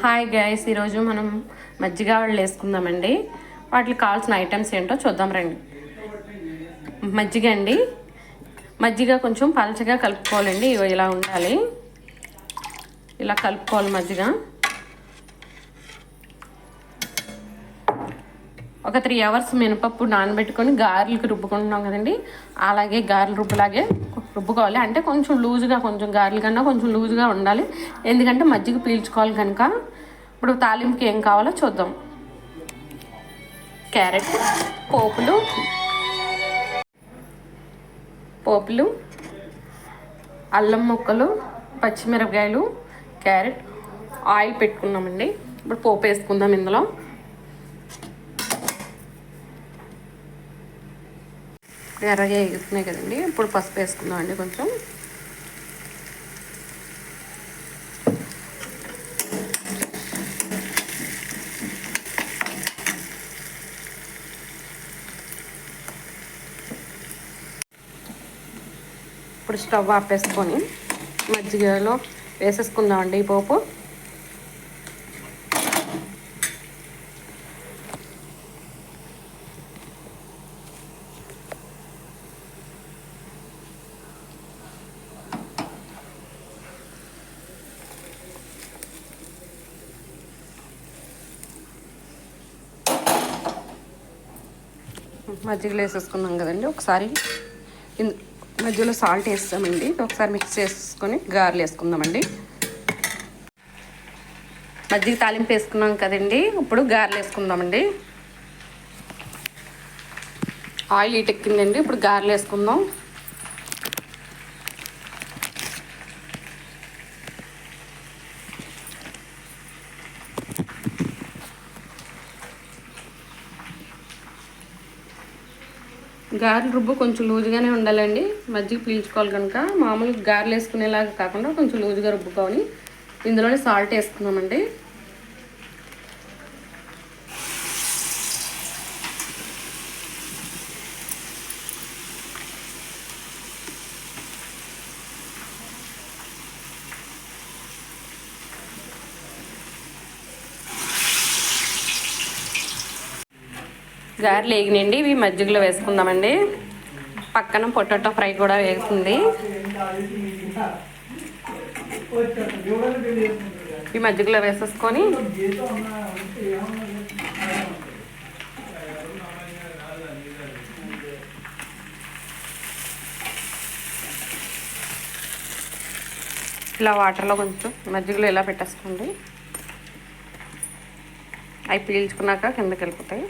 Hi guys, ఈరోజు మనం మజ్జిగ వాళ్ళు వేసుకుందామండి. వాటికి కావాల్సిన ఐటమ్స్ ఏంటో చూద్దాం రండి. మజ్జిగ అండి, మజ్జిగ కొంచెం పలచగా కలుపుకోవాలండి. ఇలా ఉండాలి, ఇలా కలుపుకోవాలి మజ్జిగ. ఒక 3 అవర్స్ మినపప్పు నానబెట్టుకొని గారెలకు రుబ్బుకుంటున్నాం కదండి, అలాగే గారెలు రుబ్బులాగే రుబ్బుకోవాలి. అంటే కొంచెం లూజుగా, కొంచెం గారెల కన్నా కొంచెం లూజుగా ఉండాలి, ఎందుకంటే మజ్జిగ పీల్చుకోవాలి కనుక. ఇప్పుడు తాలింపుకి ఏం కావాలో చూద్దాం. క్యారెట్, పోపులు, అల్లం ముక్కలు, పచ్చిమిరపకాయలు, క్యారెట్, ఆయిల్ పెట్టుకున్నామండి. ఇప్పుడు పోపు వేసుకుందాం. ఇందులో ఎర్రగా ఎగుతున్నాయి కదండి, ఇప్పుడు పసుపు వేసుకుందాం అండి. కొంచెం ఇప్పుడు స్టవ్ ఆపేసుకొని మజ్జిగలో వేసేసుకుందామండి ఈ పోపు. మజ్జిగలో వేసేసుకున్నాం కదండి, ఒకసారి మధ్యలో సాల్ట్ వేస్తామండి. ఒకసారి మిక్స్ చేసుకొని గారెలు వేసుకుందామండి. మజ్జిగ తాలింపు వేసుకున్నాం కదండి, ఇప్పుడు గారెలు వేసుకుందామండి. ఆయిల్ ఇటెక్కిందండి, ఇప్పుడు గారెలు వేసుకుందాం. గారెల రుబ్బు కొంచెం లూజుగానే ఉండాలండి, మజ్జిగ పీల్చుకోవాలి కనుక. మామూలుగా గారెలు వేసుకునేలాగా కాకుండా కొంచెం లూజుగా రుబ్బుకోవాలి. ఇందులోనే సాల్ట్ వేసుకున్నామండి. గారెలు వేగినండి, ఇవి మజ్జిగలో వేసుకుందామండి. పక్కన పొటాటో ఫ్రై కూడా వేసింది. ఈ మజ్జిగలో వేసేసుకొని ఇలా వాటర్లో కొంచెం మజ్జిగలో ఇలా పెట్టేసుకోండి. అవి పీల్చుకున్నాక కిందకి వెళ్ళిపోతాయి.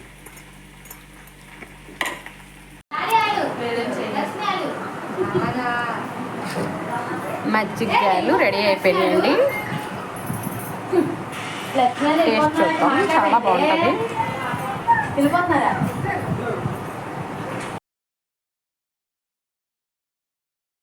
మజ్జిగలు రెడీ అయిపోయాయండి. టేస్ట్ చూద్దాం, చాలా బాగుంటుంది.